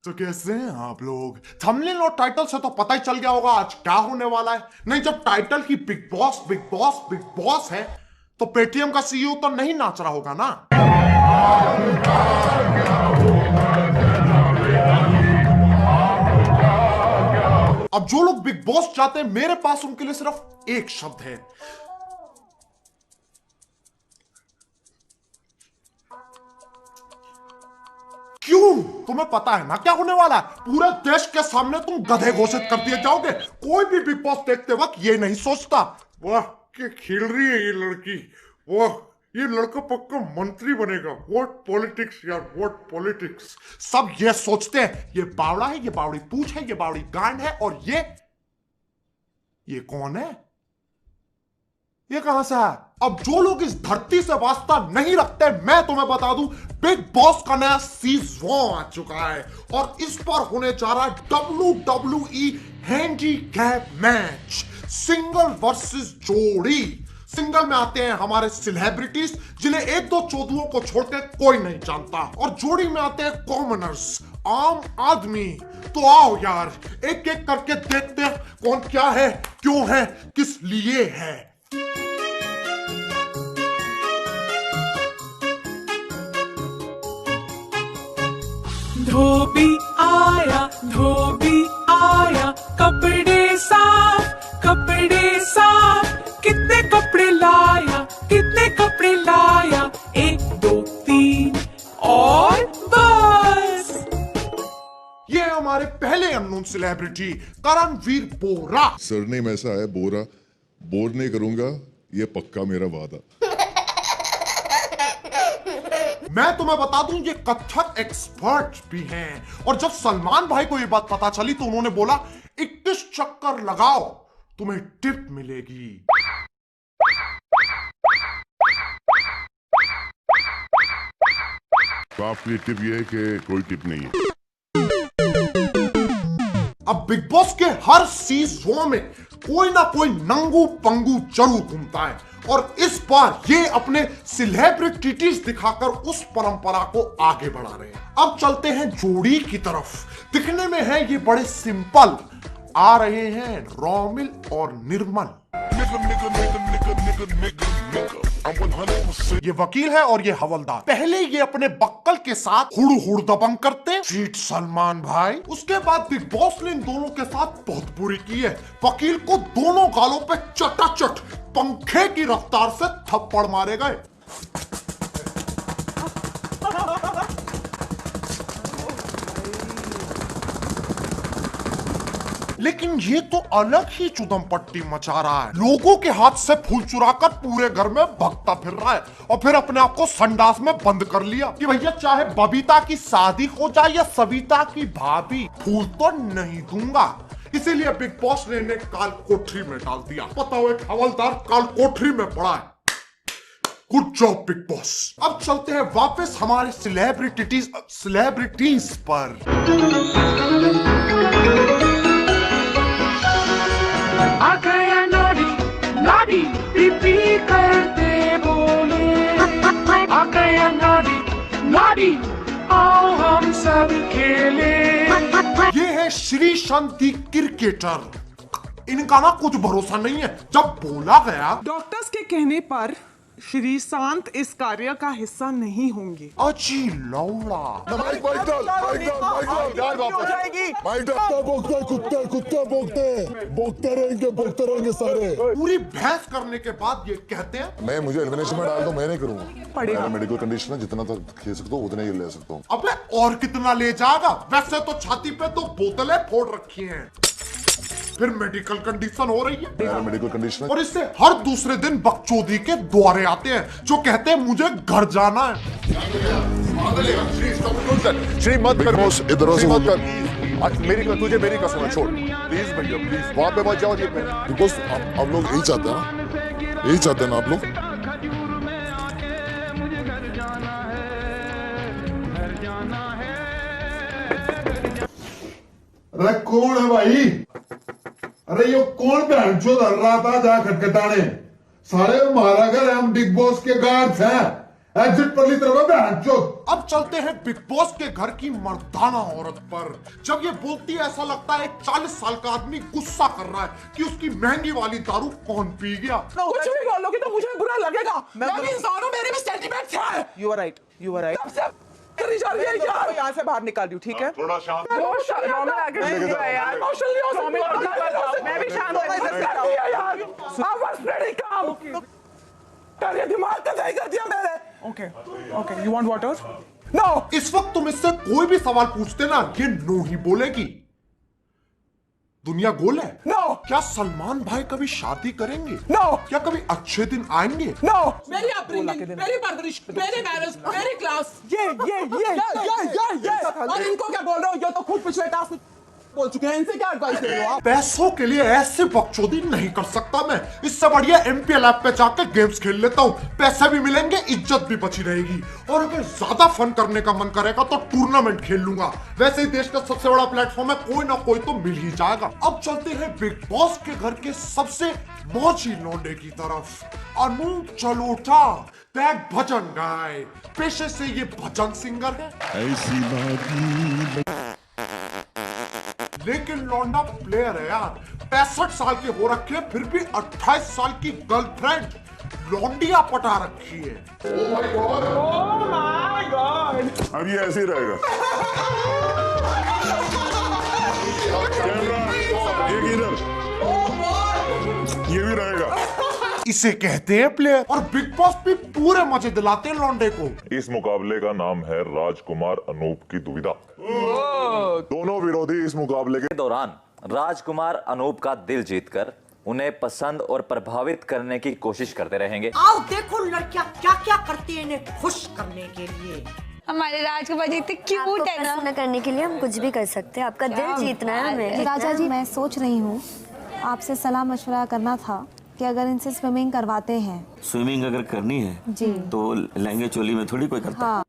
तो कैसे हैं आप लोग? थंबनेल और टाइटल से तो पता ही चल गया होगा आज क्या होने वाला है। नहीं, जब टाइटल ही बिग बॉस बिग बॉस बिग बॉस है तो पेटीएम का सीईओ तो नहीं नाच रहा होगा ना। अब जो लोग बिग बॉस चाहते हैं मेरे पास उनके लिए सिर्फ एक शब्द है। क्यों? तुम्हें पता है ना क्या होने वाला है? पूरे देश के सामने तुम गधे घोषित कर दिए जाओगे। कोई भी बिग बॉस देखते वक्त ये नहीं सोचता वाह क्या खेल रही है ये लड़की, वाह ये लड़का पक्का मंत्री बनेगा। व्हाट पॉलिटिक्स यार, व्हाट पॉलिटिक्स। सब ये सोचते हैं ये बावड़ा है, ये बावड़ी पूंछ है, ये बावड़ी गांड है, और ये कौन है? ये कहां से है? अब जो लोग इस धरती से वास्ता नहीं रखते, मैं तुम्हें बता दूं बिग बॉस का नया सीजन आ चुका है और इस पर होने जा रहा है WWE handicap match, single versus जोड़ी। सिंगल में आते हैं हमारे सेलिब्रिटीज जिन्हें एक दो चौधुओं को छोड़कर कोई नहीं जानता, और जोड़ी में आते हैं कॉमनर्स, आम आदमी। तो आओ यार एक एक करके देखते हैं कौन क्या है, क्यों है, किस लिए है। धोबी आया, कपड़े साफ, कितने कपड़े लाया, 1 2 3 और बस। ये हमारे पहले अननोन सेलिब्रिटी करणवीर बोरा। सरनेम ऐसा है बोरा, बोर नहीं करूंगा, ये पक्का मेरा वादा। मैं तुम्हें बता दूं ये कथक एक्सपर्ट भी हैं, और जब सलमान भाई को ये बात पता चली तो उन्होंने बोला 21 चक्कर लगाओ तुम्हें टिप मिलेगी। तो आपकी टिप ये है कि कोई टिप नहीं है। अब बिग बॉस के हर सीजन में कोई ना कोई नंगू पंगू जरूर घूमता है, और इस बार ये अपने सेलिब्रिटीज दिखाकर उस परंपरा को आगे बढ़ा रहे हैं। अब चलते हैं जोड़ी की तरफ। दिखने में है ये बड़े सिंपल, आ रहे हैं रोमिल और निर्मल। ये वकील है और ये हवलदार। पहले ये अपने बक्कल के साथ हुड़ हुड़ दबंग करते चीट सलमान भाई, उसके बाद बिग बॉस ने इन दोनों के साथ बहुत बुरी की है। वकील को दोनों गालों पे चटाचट पंखे की रफ्तार से थप्पड़ मारे गए। लेकिन ये तो अलग ही चुदम पट्टी मचा रहा है। लोगों के हाथ से फूल चुराकर पूरे घर में भगता फिर रहा है, और फिर अपने आप को संडास में बंद कर लिया कि भैया चाहे बबीता की शादी हो जाए या सविता की भाभी, फूल तो नहीं दूंगा। इसीलिए बिग बॉस ने इन्हें काल कोठरी में डाल दिया। पता हो एक हवलदार काल कोठरी में पड़ा है। Good job big boss. अब चलते हैं वापस हमारे सेलिब्रिटीज पर। आ गया नॉडी पीपी करते बोले, आ गया नॉडी आओ हम सब खेले। ये है श्री शांति क्रिकेटर। इनका ना कुछ भरोसा नहीं है। जब बोला गया डॉक्टर्स के कहने पर श्री शांत इस कार्य का हिस्सा नहीं होंगे। अजी लौड़ा, भोगते रहेंगे सारे। पूरी बहस करने के बाद ये कहते हैं मैं मुझे एलिमिनेशन में डाल दो, मैं नहीं करूंगा। मेरा मेडिकल कंडीशन है, जितना तक खेल सकता हूँ उतना ही ले सकता हूँ। अबे और कितना ले जाएगा? वैसे तो छाती पे 2 बोतलें फोड़ रखी हैं, फिर मेडिकल कंडीशन हो रही है। मेरा मेडिकल कंडीशन है। और इससे हर दूसरे दिन बकचोदी के द्वारे आते हैं जो कहते हैं मुझे घर जाना है। श्री मत कर बॉस, इधर से मत कर। तुझे मेरी कसम है, छोड़ प्लीज भैया प्लीज, वहां पे मत जाओ। बिकॉज हम लोग यही चाहते हैं ना, यही चाहते हैं ना आप लोग। अरे कौन है भाई? अरे ये कौन बहन चोद हर रहा था जा खटखटाने? सारे हमारा घर, हम बिग बॉस के गार्ड्स हैं। एग्जिट पर ली तरफ बहनचोद। अब चलते हैं बिग बॉस के घर की मर्दाना औरत पर। जब ये बोलती है ऐसा लगता है 40 साल का आदमी गुस्सा कर रहा है कि उसकी महंगी वाली दारू कौन पी गया। कुछ भी बोलोगे तो मुझे बुरा लगेगा। मैं भी इंसान हूं, मेरे भी सेंटिमेंट्स हैं। You are right. You are right. करी जा रही है यार। मैं यहाँ से बाहर निकाल रही हूँ, ठीक है? थोड़ा शांत मैं भी शांत यार। I was pretty calm. ये दिमाग का सही कर दिया मैंने। Okay. You want water? No. इस वक्त तुम इससे कोई भी सवाल पूछते ना, ये नो ही बोलेगी। दुनिया गोल है। No. क्या सलमान भाई कभी शादी करेंगे? No. क्या कभी अच्छे दिन आएंगे? No. मेरी अपब्रिंगिंग, मेरी परवरिश, मेरे मैनर्स, मेरी क्लास। ये और इनको क्या बोल रहे हो? ये तो खुद पिछले टास्क में बोल चुके हैं। इनसे क्या एडवाइस दे रहे हो आप? पैसों के लिए ऐसे बकचोदी नहीं कर सकता मैं। इससे बढ़िया MPL ऐप पे जाकर गेम्स खेल लेता हूँ। पैसे भी मिलेंगे, इज्जत भी बची रहेगी। और अगर ज्यादा फन करने का मन करेगा तो टूर्नामेंट खेल लूंगा। वैसे ही देश का सबसे बड़ा प्लेटफॉर्म है, कोई ना कोई तो मिल ही जाएगा। अब चलते हैं बिग बॉस के घर के सबसे मौजी लौंडे की तरफ। अनूप जलोटा टैग भजन गाय, पेशे से ये भजन सिंगर है, लेकिन लौंडा प्लेयर है यार। 65 साल के हो रखे, फिर भी 28 साल की गर्लफ्रेंड लौंडिया पटा रखी है। Oh my God. अब ये ऐसे ही रहेगा। कैमरा एक इधर, ये भी रहेगा। इसे कहते हैं प्लेयर। और बिग बॉस भी पूरे मजे दिलाते हैं लौंडे को। इस मुकाबले का नाम है राजकुमार अनूप की दुविधा। दोनों विरोधी इस मुकाबले के दौरान राजकुमार अनूप का दिल जीतकर उन्हें पसंद और प्रभावित करने की कोशिश करते रहेंगे। आओ देखो लड़कियां क्या क्या करती है इन्हें खुश करने के लिए। हमारे राजकुमार जी इतने क्यूट है ना। प्रसन्न करने के लिए हम कुछ भी कर सकते हैं। आपका दिल जीतना है हमें। राजा जी, मैं सोच रही हूँ आपसे सलाह मशवरा करना था कि अगर इनसे स्विमिंग करवाते हैं। स्विमिंग अगर करनी है जी तो लहंगे चोली में थोड़ी कोई करता। हाँ।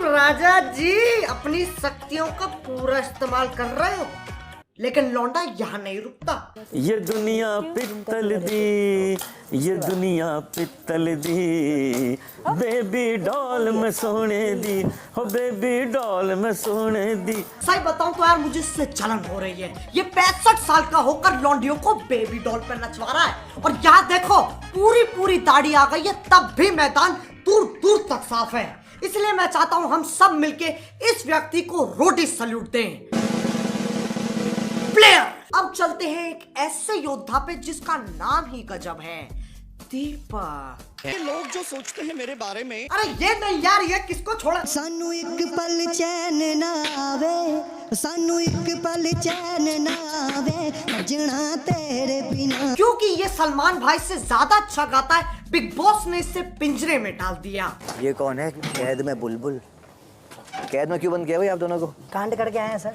राजा जी अपनी शक्तियों का पूरा इस्तेमाल कर रहे हो, लेकिन लौंडा यहाँ नहीं रुकता। ये दुनिया पित्तल दी, ये दुनिया पित्तल दी, बेबी डॉल में सोने दी, हो बेबी डॉल में सोने दी। सही बताऊं तो यार मुझे इससे जलन हो रही है। ये 65 साल का होकर लौंडियों को बेबी डॉल पे नचवा रहा है। और यहाँ देखो पूरी दाढ़ी आ गई है, तब भी मैदान दूर दूर तक साफ है। इसलिए मैं चाहता हूँ हम सब मिलके इस व्यक्ति को रोटी सल्यूट दें। प्लेयर। अब चलते हैं एक ऐसे योद्धा पे जिसका नाम ही गजब है, दीपक। ये लोग जो सोचते हैं मेरे बारे में। अरे ये नहीं यार, ये किसको छोड़ा। सानू एक पल चैन ना आवे, सानू एक पल चैन ना आवे, भजना तेरे बिना। क्योंकि ये सलमान भाई से ज्यादा अच्छा गाता है, बिग बॉस ने इसे पिंजरे में डाल दिया। ये कौन है? कैद में बुलबुल। कैद में क्यों बंद किया भाई आप दोनों को? कांड करके आए हैं सर।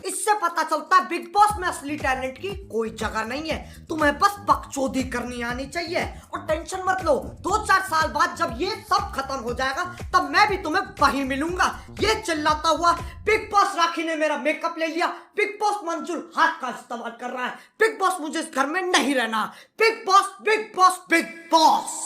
इससे पता चलता है बिग बॉस में असली टैलेंट की कोई जगह नहीं है। तुम्हें बस बकचोदी करनी आनी चाहिए। और टेंशन मत लो, 2-4 साल बाद जब ये सब खत्म हो जाएगा तब मैं भी तुम्हें वहीं मिलूंगा। ये चिल्लाता हुआ बिग बॉस राखी ने मेरा मेकअप ले लिया, बिग बॉस मंजूर हाथ का इस्तेमाल कर रहा है, बिग बॉस मुझे इस घर में नहीं रहना, बिग बॉस बिग बॉस बिग बॉस।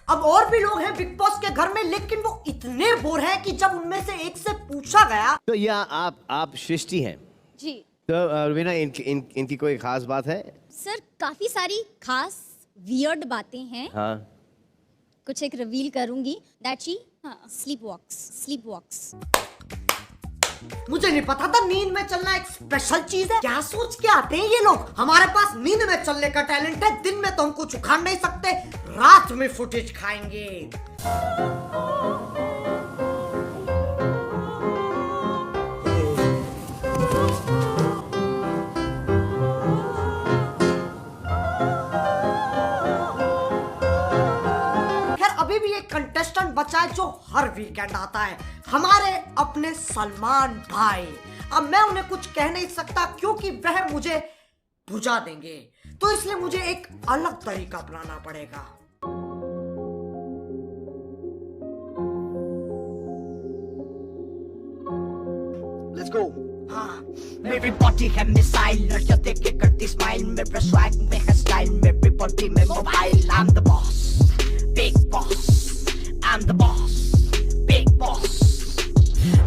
अब और भी लोग हैं बिग बॉस के घर में, लेकिन वो इतने बोर हैं कि जब उनमें से एक से पूछा गया तो यह आप सृष्टि हैं जी। तो रवीना इनकी कोई खास बात है? सर काफी सारी खास वियर्ड बातें हैं। हाँ। कुछ एक रिवील करूंगी। दैट शी स्लीप वॉक्स। मुझे नहीं पता था नींद में चलना एक स्पेशल चीज है। क्या सोच के आते हैं ये लोग। हमारे पास नींद में चलने का टैलेंट है, दिन में तो हम कुछ उखाड़ नहीं सकते, रात में फुटेज खाएंगे। अभी भी एक कंटेस्टेंट बचा है जो हर वीकेंड आता है, हमारे अपने सलमान भाई। अब मैं उन्हें कुछ कह नहीं सकता क्योंकि वह मुझे बुझा देंगे, तो इसलिए मुझे एक अलग तरीका अपनाना पड़ेगा। Let's go. मेरी बॉडी है मिसाइल, लड़कियां देख के करती स्माइल, मेरे स्वैग में है स्टाइल, मेरी बॉडी में mobile I'm the boss, big boss, I'm the boss, big boss।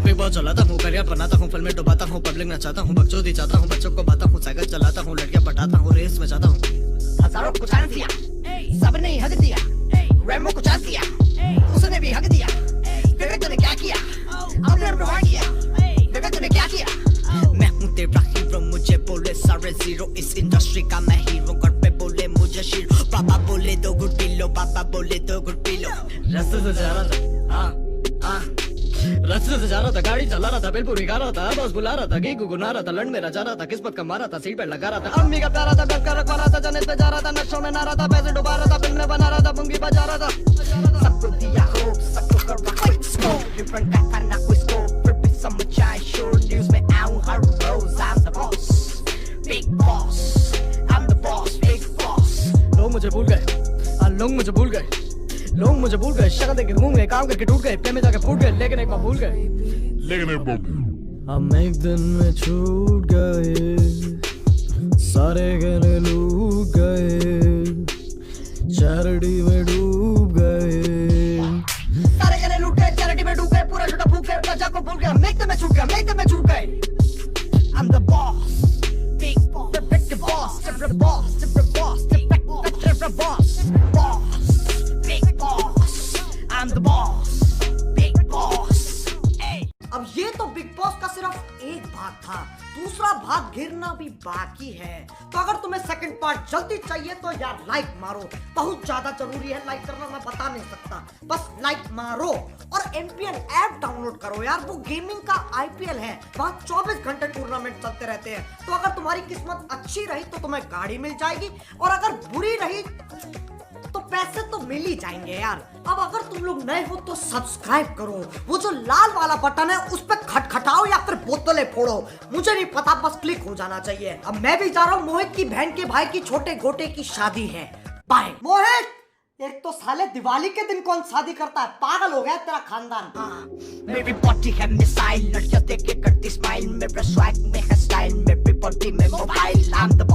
Big boss चलाता हूँ, करियर बनाता हूँ, फिल्में डुबाता हूँ, पब्लिक नचाता हूँ, बकचोदी चाहता हूँ, बच्चों को बाता हूँ, साइकिल चलाता हूँ, लड़कियां पटाता हूँ, रेस में जाता हूँ। हजारों को चांस दिया, सबने ही हक दिया, रेमो को चांस दिया, उसने भी हक दिया। विवेक तूने क्या किया? हमने अपना किया। विवेक तूने क्या किया? मैं हूँ तेरा हीरो, मुझे बोले सारे जीरो, इस इंडस्ट्री का मैं हीरो, घर पे बोले मुझे शीरो, पापा बोले दो गुड पी लो, पापा बोले दो गुड पी लो। रास्ते से जा रहा था, रास्ते से जा रहा था, गाड़ी चला रहा था, बिल्कुल गा रहा था, बस बुला रहा था, गीगू गुना रहा था, लंड मेरा जा रहा था, किस्मत का मारा था, सीट पे लगा रहा था, अम्मी का प्यारा था, घर का रखवा रहा था, जन्नत पे जा रहा था, नशों में ना रहा था, पैसे डुबा रहा था, फिल्में बना रहा था, मुंगी बजा रहा था। सबको दिया होप, सबको कर रहा है स्कोप, डिफरेंट का था ना कोई स्कोप, फिर भी समझ आए शोर न्यूज़ में आऊँ हर रोज। I'm the boss, big boss, I'm the boss, big boss। लोग मुझे भूल गए, लोग मुझे भूल गए, लोग मुझे भूल गए, शक्ल देख के घूम गए, काम करके टूट गए, प्रेम में जाके फूट गए, लेकिन एक बार भूल गए, लेकिन एक बार हम एक दिन में छूट गए, सारे गहने लूट गए, चैरिटी में डूब गए, सारे गहने लूट गए, चैरिटी में डूब गए, पूरा छोटा फूक गए, प्रजा को भूल गया, मेकते में छूट गया, मेकते में छूट गए। I'm the boss, big boss, the boss, the boss, the boss, the boss, boss, big boss, I'm the boss, big boss। अब ये तो बिग बॉस का सिर्फ एक भाग था, दूसरा भाग गिरना भी बाकी है। तो अगर तुम्हें सेकंड पार्ट जल्दी चाहिए तो यार लाइक मारो, बहुत ज्यादा जरूरी है लाइक करना, मैं बता नहीं सकता, बस लाइक मारो। और एमपीएल ऐप डाउनलोड करो यार, वो गेमिंग का आईपीएल है, वहाँ 24 घंटे टूर्नामेंट चलते रहते हैं। तो अगर तुम्हारी किस्मत अच्छी रही तो तुम्हें गाड़ी मिल जाएगी, और अगर बुरी रही तो पैसे तो मिल ही जाएंगे यार। अब अगर तुम लोग नए हो तो सब्सक्राइब करो, वो जो लाल वाला बटन है उस पर खटखटाओ या फिर बोतलें फोड़ो, मुझे नहीं पता, बस क्लिक हो जाना चाहिए। अब मैं भी जा रहा हूँ, मोहित की बहन के भाई की छोटे गोटे की शादी है, बाय। मोहित, एक तो साले दिवाली के दिन कौन शादी करता है, पागल हो गया तेरा खानदान। मेरी बॉडी है मिसाइल, लड़कियां देख के करती स्माइल, मेरे स्वैग में है स्टाइल, मेरी बॉडी में मोबाइल I'm the